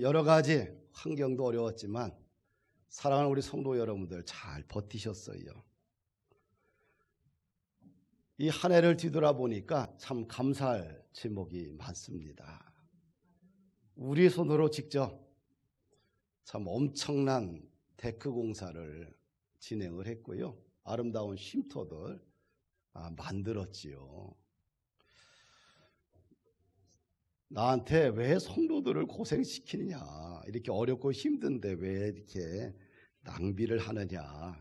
여러 가지 환경도 어려웠지만 사랑하는 우리 성도 여러분들 잘 버티셨어요. 이 한 해를 뒤돌아보니까 참 감사할 제목이 많습니다. 우리 손으로 직접 참 엄청난 데크 공사를 진행을 했고요. 아름다운 쉼터들 만들었지요. 나한테 왜 성도들을 고생시키느냐, 이렇게 어렵고 힘든데 왜 이렇게 낭비를 하느냐.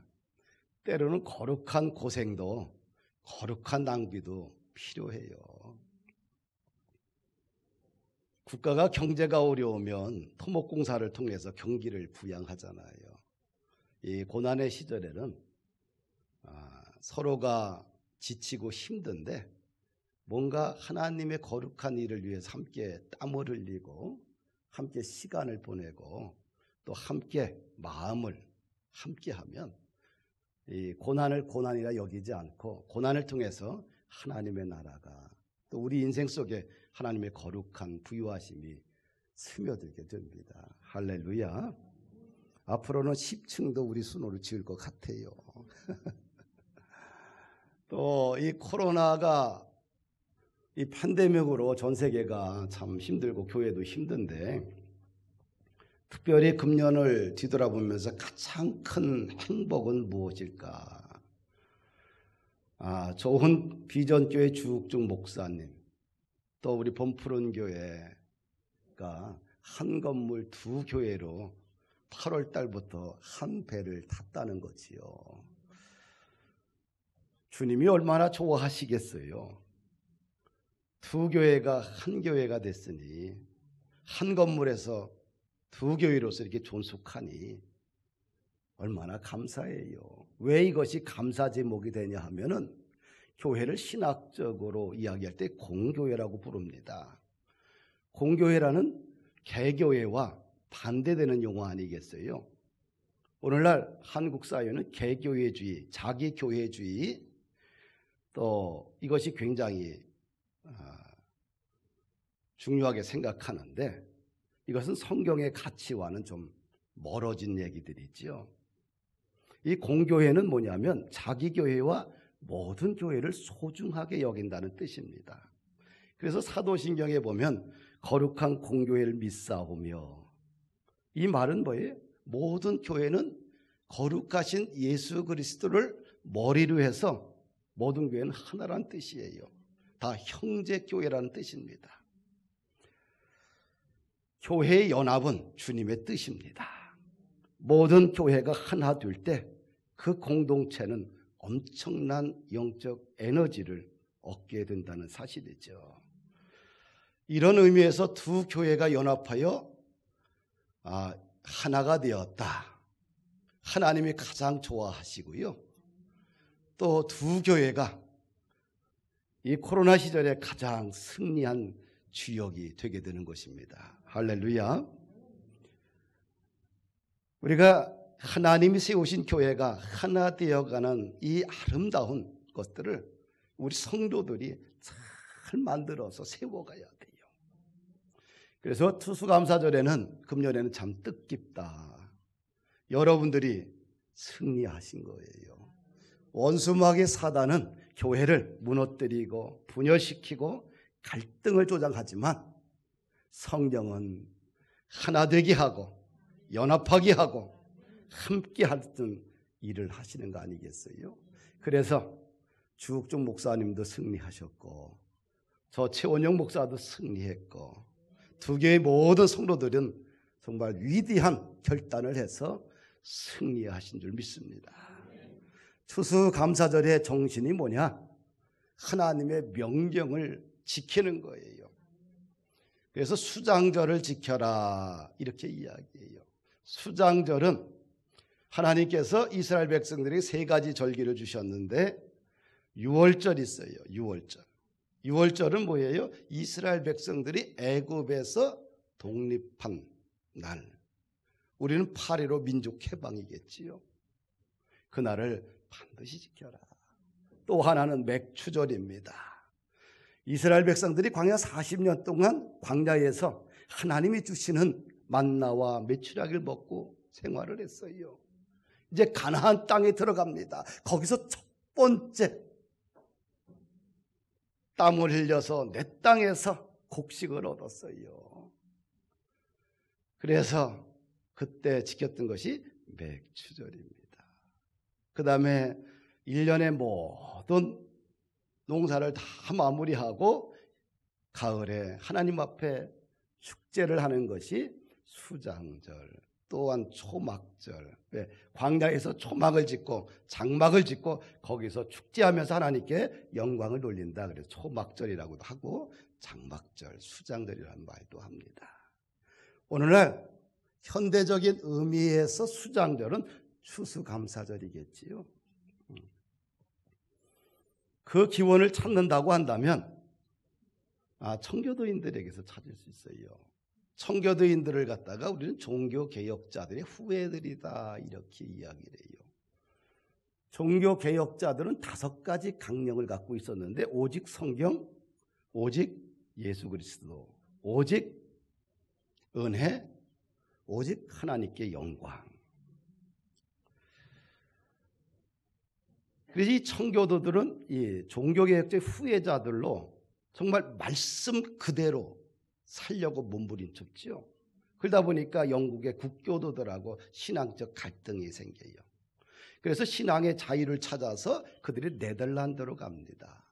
때로는 거룩한 고생도 거룩한 낭비도 필요해요. 국가가 경제가 어려우면 토목공사를 통해서 경기를 부양하잖아요. 이 고난의 시절에는 서로가 지치고 힘든데 뭔가 하나님의 거룩한 일을 위해서 함께 땀을 흘리고 함께 시간을 보내고 또 함께 마음을 함께하면 이 고난을 고난이라 여기지 않고 고난을 통해서 하나님의 나라가 또 우리 인생 속에 하나님의 거룩한 부유하심이 스며들게 됩니다. 할렐루야. 앞으로는 10층도 우리 손으로 지을 것 같아요. 또 이 코로나가 이 팬데믹으로 전 세계가 참 힘들고 교회도 힘든데 특별히 금년을 뒤돌아보면서 가장 큰 행복은 무엇일까? 좋은 비전교회 주욱중 목사님 또 우리 범푸른 교회가 한 건물 두 교회로 8월 달부터 한 배를 탔다는 거지요. 주님이 얼마나 좋아하시겠어요. 두 교회가 한 교회가 됐으니 한 건물에서 두 교회로서 이렇게 존속하니 얼마나 감사해요. 왜 이것이 감사 제목이 되냐 하면은 교회를 신학적으로 이야기할 때 공교회라고 부릅니다. 공교회라는 개교회와 반대되는 용어 아니겠어요? 오늘날 한국 사회는 개교회주의, 자기교회주의 또 이것이 굉장히 중요하게 생각하는데 이것은 성경의 가치와는 좀 멀어진 얘기들이지요. 이 공교회는 뭐냐면 자기 교회와 모든 교회를 소중하게 여긴다는 뜻입니다. 그래서 사도신경에 보면 거룩한 공교회를 믿사오며 이 말은 뭐예요? 모든 교회는 거룩하신 예수 그리스도를 머리로 해서 모든 교회는 하나라는 뜻이에요. 다 형제교회라는 뜻입니다. 교회의 연합은 주님의 뜻입니다. 모든 교회가 하나 될 때 그 공동체는 엄청난 영적 에너지를 얻게 된다는 사실이죠. 이런 의미에서 두 교회가 연합하여 하나가 되었다. 하나님이 가장 좋아하시고요. 또 두 교회가 이 코로나 시절에 가장 승리한 주역이 되게 되는 것입니다. 할렐루야. 우리가 하나님이 세우신 교회가 하나 되어가는 이 아름다운 것들을 우리 성도들이 잘 만들어서 세워가야 돼요. 그래서 추수감사절에는 금년에는 참 뜻깊다. 여러분들이 승리하신 거예요. 원수마귀 사단은 교회를 무너뜨리고 분열시키고 갈등을 조장하지만 성경은 하나 되게 하고 연합하게 하고 함께 하던 일을 하시는 거 아니겠어요? 그래서 주욱중 목사님도 승리하셨고 저 최원영 목사도 승리했고 두 개의 모든 성도들은 정말 위대한 결단을 해서 승리하신 줄 믿습니다. 추수감사절의 정신이 뭐냐? 하나님의 명령을 지키는 거예요. 그래서 수장절을 지켜라 이렇게 이야기해요. 수장절은 하나님께서 이스라엘 백성들에게 세 가지 절기를 주셨는데 유월절이 있어요. 유월절은 뭐예요? 이스라엘 백성들이 애굽에서 독립한 날. 우리는 8.15 민족 해방이겠지요. 그날을 반드시 지켜라. 또 하나는 맥추절입니다. 이스라엘 백성들이 광야 40년 동안 광야에서 하나님이 주시는 만나와 메추라기를 먹고 생활을 했어요. 이제 가나안 땅에 들어갑니다. 거기서 첫 번째 땀을 흘려서 내 땅에서 곡식을 얻었어요. 그래서 그때 지켰던 것이 맥추절입니다. 그 다음에 1년의 모든 농사를 다 마무리하고 가을에 하나님 앞에 축제를 하는 것이 수장절, 또한 초막절. 광야에서 초막을 짓고 장막을 짓고 거기서 축제하면서 하나님께 영광을 돌린다. 그래서 초막절이라고도 하고 장막절, 수장절이라는 말도 합니다. 오늘날 현대적인 의미에서 수장절은 추수감사절이겠지요. 그 기원을 찾는다고 한다면 청교도인들에게서 찾을 수 있어요. 청교도인들을 갖다가 우리는 종교개혁자들의 후예들이다 이렇게 이야기를 해요. 종교개혁자들은 5가지 강령을 갖고 있었는데 오직 성경, 오직 예수 그리스도, 오직 은혜, 오직 하나님께 영광. 그래서 이 청교도들은 이 종교개혁자의 후예자들로 정말 말씀 그대로 살려고 몸부림쳤죠. 그러다 보니까 영국의 국교도들하고 신앙적 갈등이 생겨요. 그래서 신앙의 자유를 찾아서 그들이 네덜란드로 갑니다.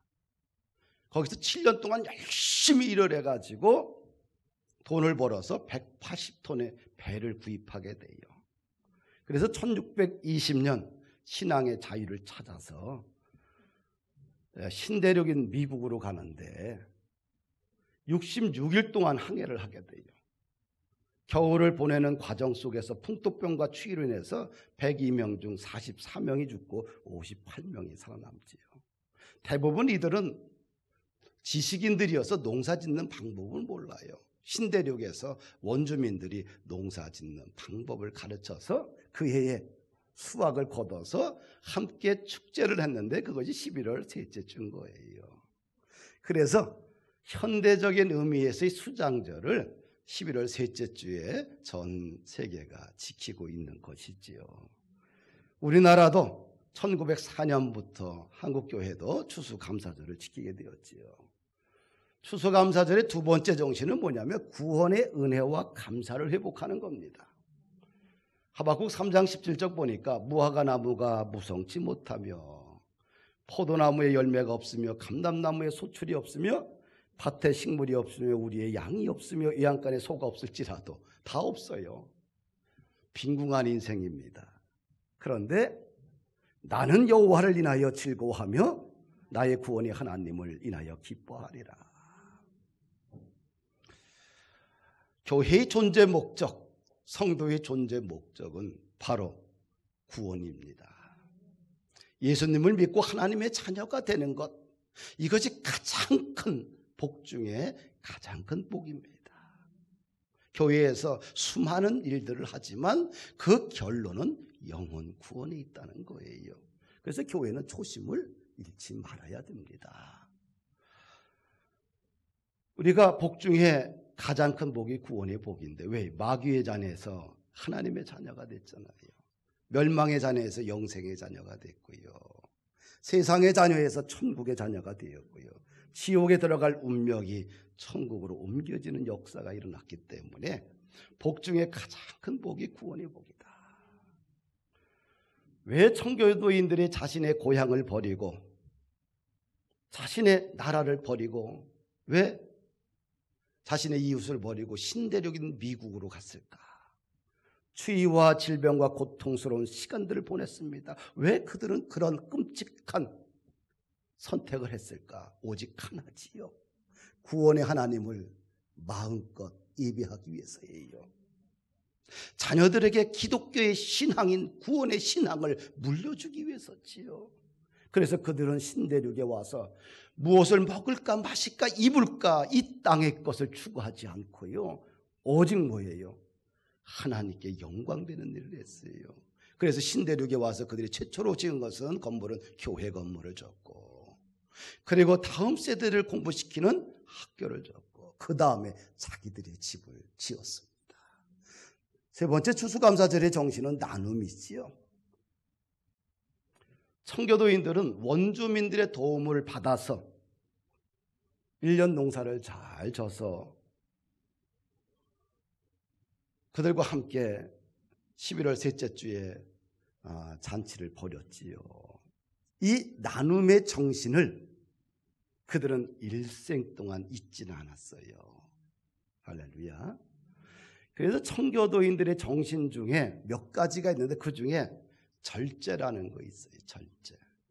거기서 7년 동안 열심히 일을 해가지고 돈을 벌어서 180톤의 배를 구입하게 돼요. 그래서 1620년 신앙의 자유를 찾아서 신대륙인 미국으로 가는데 66일 동안 항해를 하게 돼요. 겨울을 보내는 과정 속에서 풍토병과 추위로 인해서 102명 중 44명이 죽고 58명이 살아남지요. 대부분 이들은 지식인들이어서 농사 짓는 방법을 몰라요. 신대륙에서 원주민들이 농사 짓는 방법을 가르쳐서 그 해에 수확을 거둬서 함께 축제를 했는데 그것이 11월 셋째 주인 거예요. 그래서 현대적인 의미에서의 수장절을 11월 셋째 주에 전 세계가 지키고 있는 것이지요. 우리나라도 1904년부터 한국교회도 추수감사절을 지키게 되었지요. 추수감사절의 두 번째 정신은 뭐냐면 구원의 은혜와 감사를 회복하는 겁니다. 하박국 3장 17절 보니까 무화과 나무가 무성치 못하며 포도나무에 열매가 없으며 감람나무에 소출이 없으며 밭에 식물이 없으며 우리의 양이 없으며 외양간에 소가 없을지라도 다 없어요. 빈궁한 인생입니다. 그런데 나는 여호와를 인하여 즐거워하며 나의 구원의 하나님을 인하여 기뻐하리라. 교회의 존재 목적, 성도의 존재 목적은 바로 구원입니다. 예수님을 믿고 하나님의 자녀가 되는 것, 이것이 가장 큰 복 중에 가장 큰 복입니다. 교회에서 수많은 일들을 하지만 그 결론은 영혼 구원에 있다는 거예요. 그래서 교회는 초심을 잃지 말아야 됩니다. 우리가 복 중에 가장 큰 복이 구원의 복인데 왜? 마귀의 자녀에서 하나님의 자녀가 됐잖아요. 멸망의 자녀에서 영생의 자녀가 됐고요. 세상의 자녀에서 천국의 자녀가 되었고요. 지옥에 들어갈 운명이 천국으로 옮겨지는 역사가 일어났기 때문에 복 중에 가장 큰 복이 구원의 복이다. 왜 청교도인들이 자신의 고향을 버리고 자신의 나라를 버리고 왜 자신의 이웃을 버리고 신대륙인 미국으로 갔을까? 추위와 질병과 고통스러운 시간들을 보냈습니다. 왜 그들은 그런 끔찍한 선택을 했을까? 오직 하나지요. 구원의 하나님을 마음껏 예배하기 위해서예요. 자녀들에게 기독교의 신앙인 구원의 신앙을 물려주기 위해서지요. 그래서 그들은 신대륙에 와서 무엇을 먹을까 마실까 입을까 이 땅의 것을 추구하지 않고요. 오직 뭐예요? 하나님께 영광되는 일을 했어요. 그래서 신대륙에 와서 그들이 최초로 지은 것은 건물은 교회 건물을 졌고 그리고 다음 세대를 공부시키는 학교를 졌고 그 다음에 자기들의 집을 지었습니다. 세 번째 추수감사절의 정신은 나눔이지요. 청교도인들은 원주민들의 도움을 받아서 1년 농사를 잘 져서 그들과 함께 11월 셋째 주에 잔치를 벌였지요. 이 나눔의 정신을 그들은 일생 동안 잊지는 않았어요. 할렐루야. 그래서 청교도인들의 정신 중에 몇 가지가 있는데 그 중에 절제라는 거 있어요.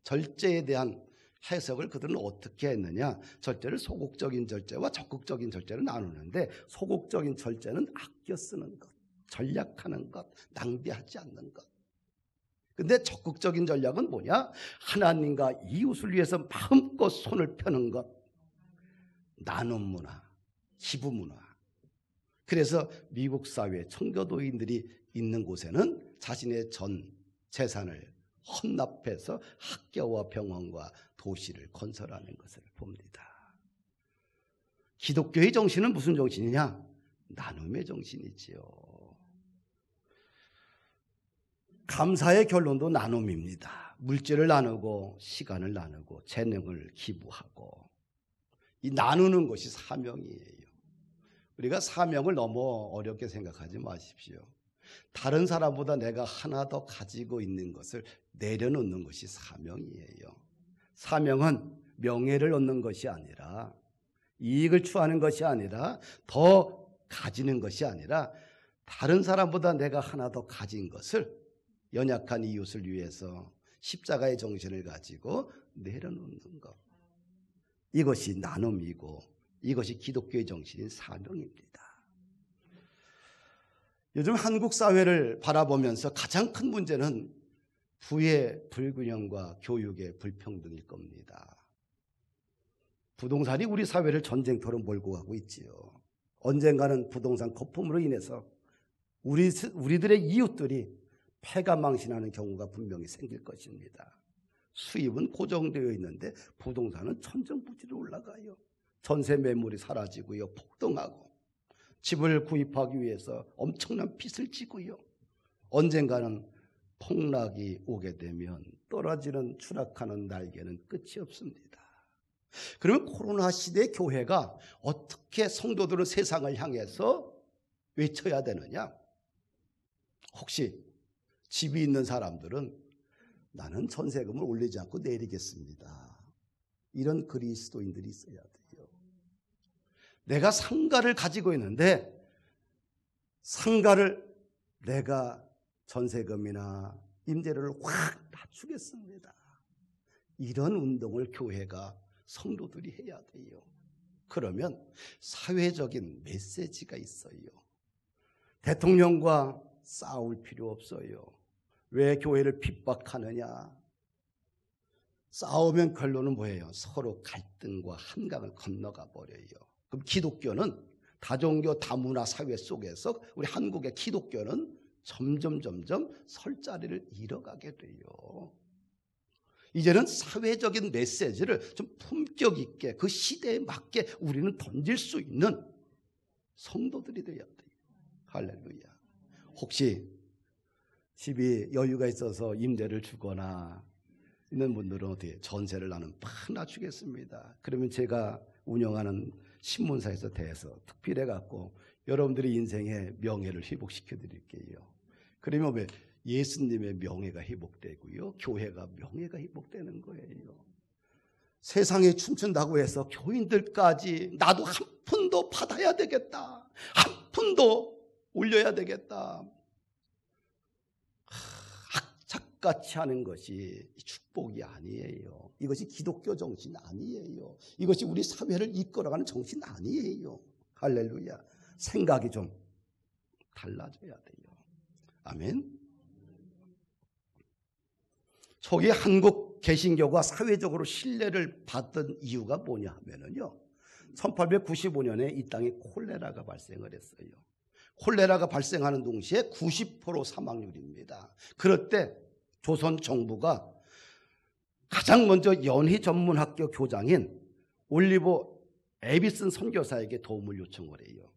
절제에 대한 해석을 그들은 어떻게 했느냐. 절제를 소극적인 절제와 적극적인 절제로 나누는데, 소극적인 절제는 아껴 쓰는 것, 전략하는 것, 낭비하지 않는 것. 근데 적극적인 전략은 뭐냐? 하나님과 이웃을 위해서 마음껏 손을 펴는 것, 나눔 문화, 기부 문화. 그래서 미국 사회 청교도인들이 있는 곳에는 자신의 전 재산을 헌납해서 학교와 병원과 도시를 건설하는 것을 봅니다. 기독교의 정신은 무슨 정신이냐? 나눔의 정신이지요. 감사의 결론도 나눔입니다. 물질을 나누고 시간을 나누고 재능을 기부하고, 이 나누는 것이 사명이에요. 우리가 사명을 너무 어렵게 생각하지 마십시오. 다른 사람보다 내가 하나 더 가지고 있는 것을 내려놓는 것이 사명이에요. 사명은 명예를 얻는 것이 아니라, 이익을 추구하는 것이 아니라, 더 가지는 것이 아니라, 다른 사람보다 내가 하나 더 가진 것을 연약한 이웃을 위해서 십자가의 정신을 가지고 내려놓는 것. 이것이 나눔이고 이것이 기독교의 정신인 사명입니다. 요즘 한국 사회를 바라보면서 가장 큰 문제는 부의 불균형과 교육의 불평등일 겁니다. 부동산이 우리 사회를 전쟁터로 몰고 가고 있지요. 언젠가는 부동산 거품으로 인해서 우리들의 이웃들이 패가망신하는 경우가 분명히 생길 것입니다. 수입은 고정되어 있는데 부동산은 천정부지로 올라가요. 전세 매물이 사라지고요. 폭등하고, 집을 구입하기 위해서 엄청난 빚을 지고요. 언젠가는 폭락이 오게 되면 떨어지는 추락하는 날개는 끝이 없습니다. 그러면 코로나 시대의 교회가 어떻게 성도들은 세상을 향해서 외쳐야 되느냐? 혹시 집이 있는 사람들은 나는 전세금을 올리지 않고 내리겠습니다. 이런 그리스도인들이 있어야 돼요. 내가 상가를 가지고 있는데 상가를 내가 전세금이나 임대료를 확 낮추겠습니다. 이런 운동을 교회가, 성도들이 해야 돼요. 그러면 사회적인 메시지가 있어요. 대통령과 싸울 필요 없어요. 왜 교회를 핍박하느냐? 싸우면 결론은 뭐예요? 서로 갈등과 한강을 건너가 버려요. 그럼 기독교는 다종교 다문화 사회 속에서 우리 한국의 기독교는 점점 설 자리를 잃어가게 돼요. 이제는 사회적인 메시지를 좀 품격 있게 그 시대에 맞게 우리는 던질 수 있는 성도들이 되어야 돼요. 할렐루야. 혹시 집이 여유가 있어서 임대를 주거나 있는 분들은 어떻게 전세를 나는 하나 주겠습니다. 그러면 제가 운영하는 신문사에서 대해서 특필해 갖고 여러분들의 인생의 명예를 회복시켜 드릴게요. 그러면 왜 예수님의 명예가 회복되고요, 교회가 명예가 회복되는 거예요. 세상에 춤춘다고 해서 교인들까지 나도 한 푼도 받아야 되겠다, 한 푼도 올려야 되겠다, 악착같이 하는 것이 축복이 아니에요. 이것이 기독교 정신 아니에요. 이것이 우리 사회를 이끌어가는 정신 아니에요. 할렐루야. 생각이 좀 달라져야 돼요. 아멘. 초기 한국 개신교가 사회적으로 신뢰를 받던 이유가 뭐냐 하면은요, 1895년에 이 땅에 콜레라가 발생을 했어요. 콜레라가 발생하는 동시에 90% 사망률입니다. 그럴 때 조선 정부가 가장 먼저 연희 전문학교 교장인 올리버 에비슨 선교사에게 도움을 요청을 해요.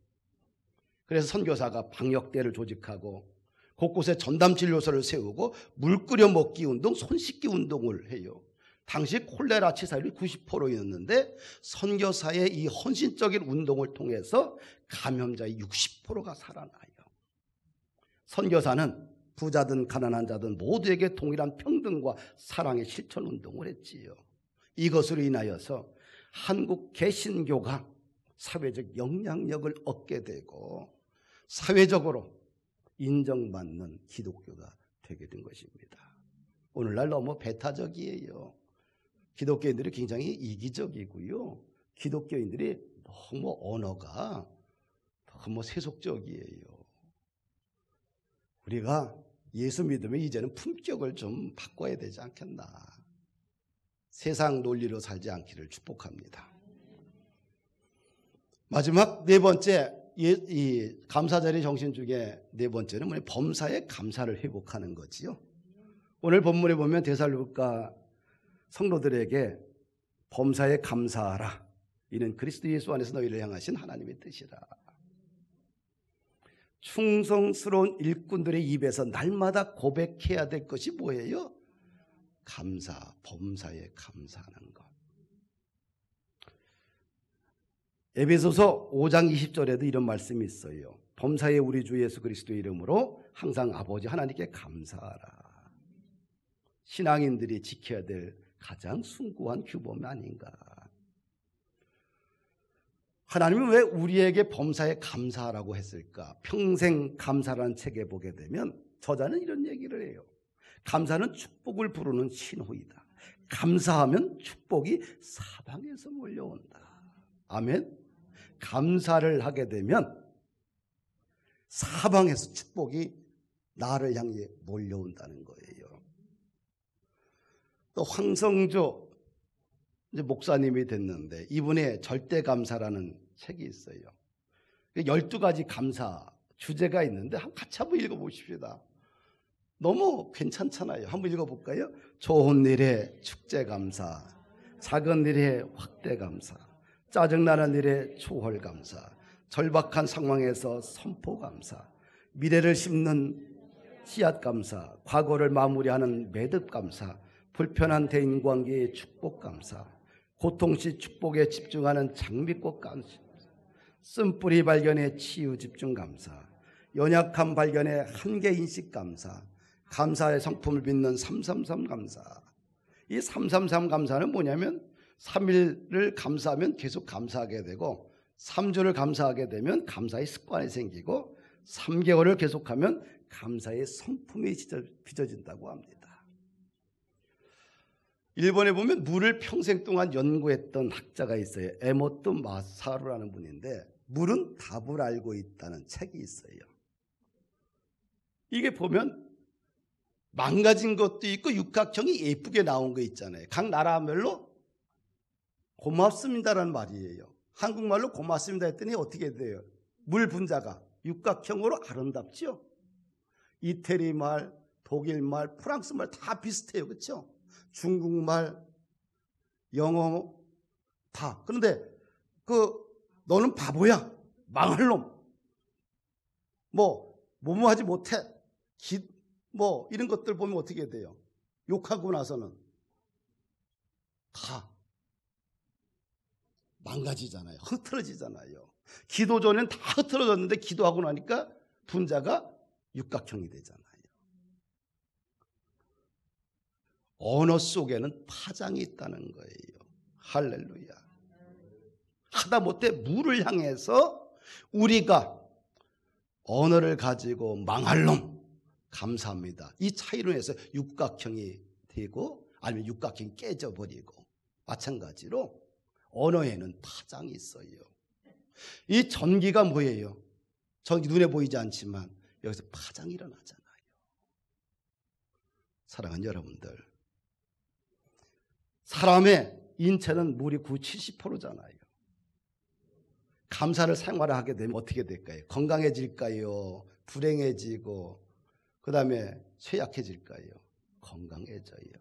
그래서 선교사가 방역대를 조직하고 곳곳에 전담진료소를 세우고 물 끓여 먹기 운동, 손 씻기 운동을 해요. 당시 콜레라 치사율이 90%였는데 선교사의 이 헌신적인 운동을 통해서 감염자의 60%가 살아나요. 선교사는 부자든 가난한 자든 모두에게 동일한 평등과 사랑의 실천 운동을 했지요. 이것으로 인하여서 한국 개신교가 사회적 영향력을 얻게 되고 사회적으로 인정받는 기독교가 되게 된 것입니다. 오늘날 너무 배타적이에요. 기독교인들이 굉장히 이기적이고요. 기독교인들이 너무 언어가 너무 세속적이에요. 우리가 예수 믿으면 이제는 품격을 좀 바꿔야 되지 않겠나. 세상 논리로 살지 않기를 축복합니다. 마지막 네 번째, 이 감사절의 정신 중에 네 번째는 뭐냐? 범사에 감사를 회복하는 거지요. 오늘 본문에 보면 데살로니가 성도들에게 범사에 감사하라. 이는 그리스도 예수 안에서 너희를 향하신 하나님의 뜻이라. 충성스러운 일꾼들의 입에서 날마다 고백해야 될 것이 뭐예요? 감사, 범사에 감사하는 것. 에베소서 5장 20절에도 이런 말씀이 있어요. 범사에 우리 주 예수 그리스도의 이름으로 항상 아버지 하나님께 감사하라. 신앙인들이 지켜야 될 가장 숭고한 규범이 아닌가. 하나님은 왜 우리에게 범사에 감사하라고 했을까? 평생 감사라는 책에 보게 되면 저자는 이런 얘기를 해요. 감사는 축복을 부르는 신호이다. 감사하면 축복이 사방에서 몰려온다. 아멘. 감사를 하게 되면 사방에서 축복이 나를 향해 몰려온다는 거예요. 또 황성조 목사님이 됐는데 이분의 절대감사라는 책이 있어요. 12가지 감사 주제가 있는데 같이 한번 읽어보십시다. 너무 괜찮잖아요. 한번 읽어볼까요? 좋은 일에 축제감사, 작은 일에 확대감사, 짜증나는 일에 초월감사, 절박한 상황에서 선포감사, 미래를 심는 씨앗감사, 과거를 마무리하는 매듭감사, 불편한 대인관계의 축복감사, 고통시 축복에 집중하는 장미꽃 감사, 쓴뿌리 발견에 치유 집중 감사, 연약함 발견에 한계인식 감사, 감사의 성품을 빚는 333 감사. 이 333 감사는 뭐냐면 3일을 감사하면 계속 감사하게 되고 3주를 감사하게 되면 감사의 습관이 생기고 3개월을 계속하면 감사의 성품이 빚어진다고 합니다. 일본에 보면 물을 평생 동안 연구했던 학자가 있어요. 에모토 마사루라는 분인데 물은 답을 알고 있다는 책이 있어요. 이게 보면 망가진 것도 있고 육각형이 예쁘게 나온 거 있잖아요. 각 나라별로 고맙습니다라는 말이에요. 한국말로 고맙습니다 했더니 어떻게 돼요? 물 분자가 육각형으로 아름답죠? 이태리 말, 독일 말, 프랑스 말 다 비슷해요. 그렇죠? 중국말, 영어 다. 그런데 너는 바보야. 망할 놈. 뭐뭐 하지 못해. 이런 것들 보면 어떻게 돼요? 욕하고 나서는 다 망가지잖아요. 흐트러지잖아요. 기도 전에는 다 흐트러졌는데 기도하고 나니까 분자가 육각형이 되잖아요. 언어 속에는 파장이 있다는 거예요. 할렐루야. 하다못해 물을 향해서 우리가 언어를 가지고 망할 놈 감사합니다. 이 차이로 해서 육각형이 되고 아니면 육각형이 깨져버리고 마찬가지로 언어에는 파장이 있어요. 이 전기가 뭐예요? 전기 눈에 보이지 않지만 여기서 파장이 일어나잖아요. 사랑하는 여러분들, 사람의 인체는 물이 70%잖아요. 감사를 생활하게 되면 어떻게 될까요? 건강해질까요? 불행해지고 그 다음에 쇠약해질까요? 건강해져요.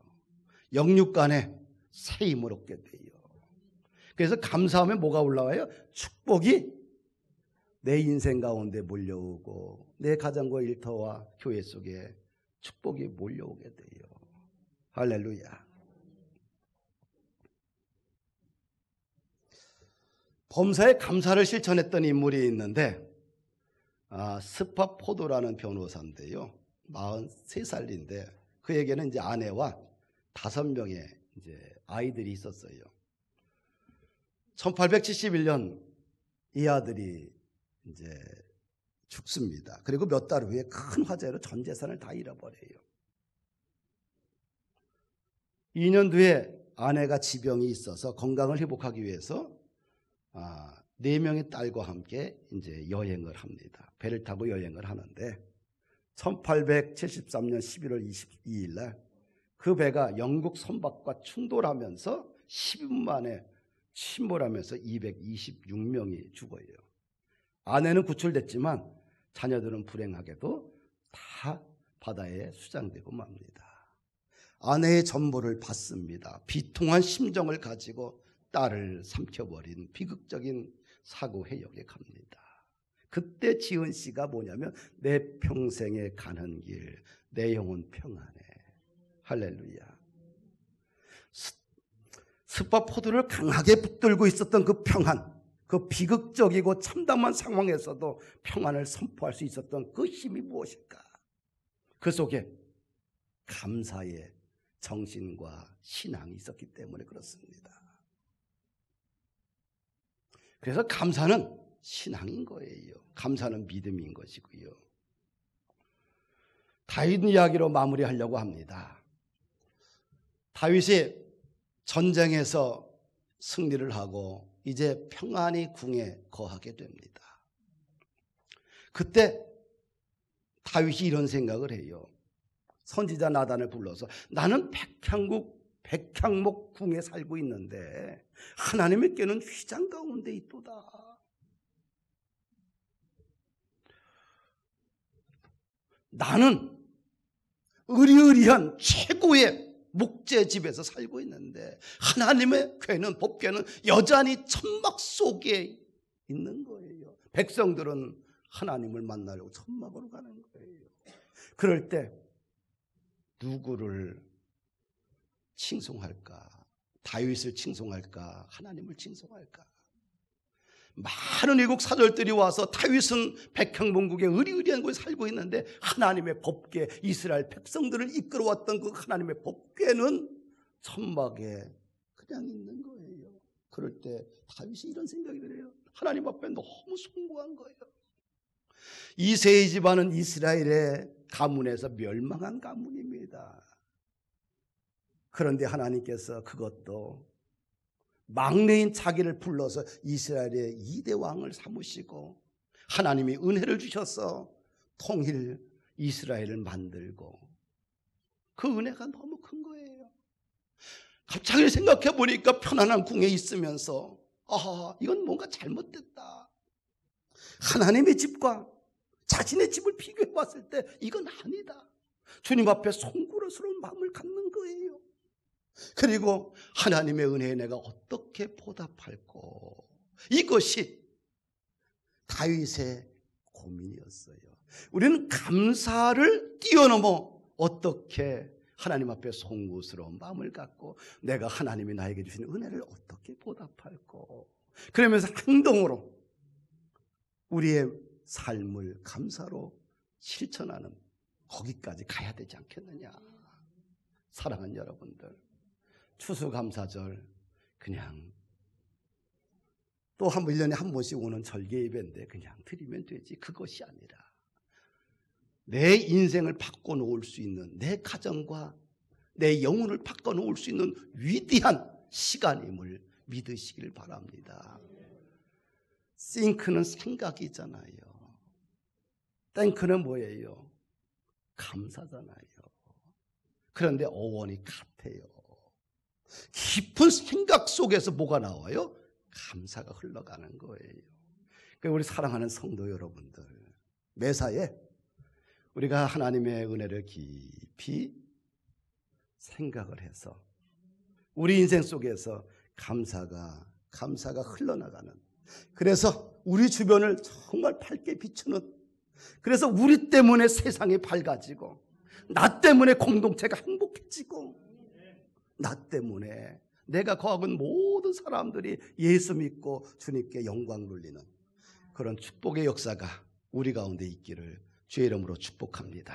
영육간에 새 힘을 얻게 돼요. 그래서 감사하면 뭐가 올라와요? 축복이 내 인생 가운데 몰려오고 내 가정과 일터와 교회 속에 축복이 몰려오게 돼요. 할렐루야. 범사에 감사를 실천했던 인물이 있는데 스파포도라는 변호사인데요. 43살인데 그에게는 이제 아내와 5명의 이제 아이들이 있었어요. 1871년 이 아들이 이제 죽습니다. 그리고 몇 달 후에 큰 화재로 전 재산을 다 잃어버려요. 2년 뒤에 아내가 지병이 있어서 건강을 회복하기 위해서 4명의 딸과 함께 이제 여행을 합니다. 배를 타고 여행을 하는데 1873년 11월 22일 날 그 배가 영국 선박과 충돌하면서 12분 만에 침몰하면서 226명이 죽어요. 아내는 구출됐지만 자녀들은 불행하게도 다 바다에 수장되고 맙니다. 아내의 전보를 받습니다. 비통한 심정을 가지고 딸을 삼켜버린 비극적인 사고 해역에 갑니다. 그때 지은 시가 뭐냐면 내 평생에 가는 길, 내 영혼 평안해. 할렐루야. 스파포드를 강하게 붙들고 있었던 그 평안, 그 비극적이고 참담한 상황에서도 평안을 선포할 수 있었던 그 힘이 무엇일까? 그 속에 감사의 정신과 신앙이 있었기 때문에 그렇습니다. 그래서 감사는 신앙인 거예요. 감사는 믿음인 것이고요. 다윗 이야기로 마무리하려고 합니다. 다윗이 전쟁에서 승리를 하고 이제 평안히 궁에 거하게 됩니다. 그때 다윗이 이런 생각을 해요. 선지자 나단을 불러서 나는 백향목 궁에 살고 있는데 하나님의 께는 휘장 가운데 있도다. 나는 의리의리한 최고의 목재집에서 살고 있는데 하나님의 궤는 법궤는 여전히 천막 속에 있는 거예요. 백성들은 하나님을 만나려고 천막으로 가는 거예요. 그럴 때 누구를 칭송할까? 다윗을 칭송할까? 하나님을 칭송할까? 많은 외국 사절들이 와서 다윗은 백향목국에 의리의리한 곳에 살고 있는데 하나님의 법궤, 이스라엘 백성들을 이끌어왔던 그 하나님의 법궤는 천막에 그냥 있는 거예요. 그럴 때 다윗이 이런 생각이 들어요. 하나님 앞에 너무 숭고한 거예요. 이새의 집안은 이스라엘의 가문에서 멸망한 가문입니다. 그런데 하나님께서 그것도 막내인 자기를 불러서 이스라엘의 2대 왕을 삼으시고 하나님이 은혜를 주셔서 통일 이스라엘을 만들고 그 은혜가 너무 큰 거예요. 갑자기 생각해 보니까 편안한 궁에 있으면서 이건 뭔가 잘못됐다. 하나님의 집과 자신의 집을 비교해 봤을 때 이건 아니다. 주님 앞에 송구스러운 마음을 갖는 거예요. 그리고 하나님의 은혜에 내가 어떻게 보답할꼬? 이것이 다윗의 고민이었어요. 우리는 감사를 뛰어넘어 어떻게 하나님 앞에 송구스러운 마음을 갖고 내가 하나님이 나에게 주신 은혜를 어떻게 보답할꼬? 그러면서 행동으로 우리의 삶을 감사로 실천하는 거기까지 가야 되지 않겠느냐? 사랑하는 여러분들, 추수감사절 그냥 또 1년에 한 번씩 오는 절개 예배인데 그냥 드리면 되지. 그것이 아니라 내 인생을 바꿔놓을 수 있는, 내 가정과 내 영혼을 바꿔놓을 수 있는 위대한 시간임을 믿으시길 바랍니다. 싱크는 생각이잖아요. 땡크는 뭐예요? 감사잖아요. 그런데 어원이 같아요. 깊은 생각 속에서 뭐가 나와요? 감사가 흘러가는 거예요. 그러니까 우리 사랑하는 성도 여러분들, 매사에 우리가 하나님의 은혜를 깊이 생각을 해서 우리 인생 속에서 감사가 흘러나가는, 그래서 우리 주변을 정말 밝게 비추는, 그래서 우리 때문에 세상이 밝아지고 나 때문에 공동체가 행복해지고 나 때문에 내가 거하는 모든 사람들이 예수 믿고 주님께 영광 돌리는 그런 축복의 역사가 우리 가운데 있기를 주의 이름으로 축복합니다.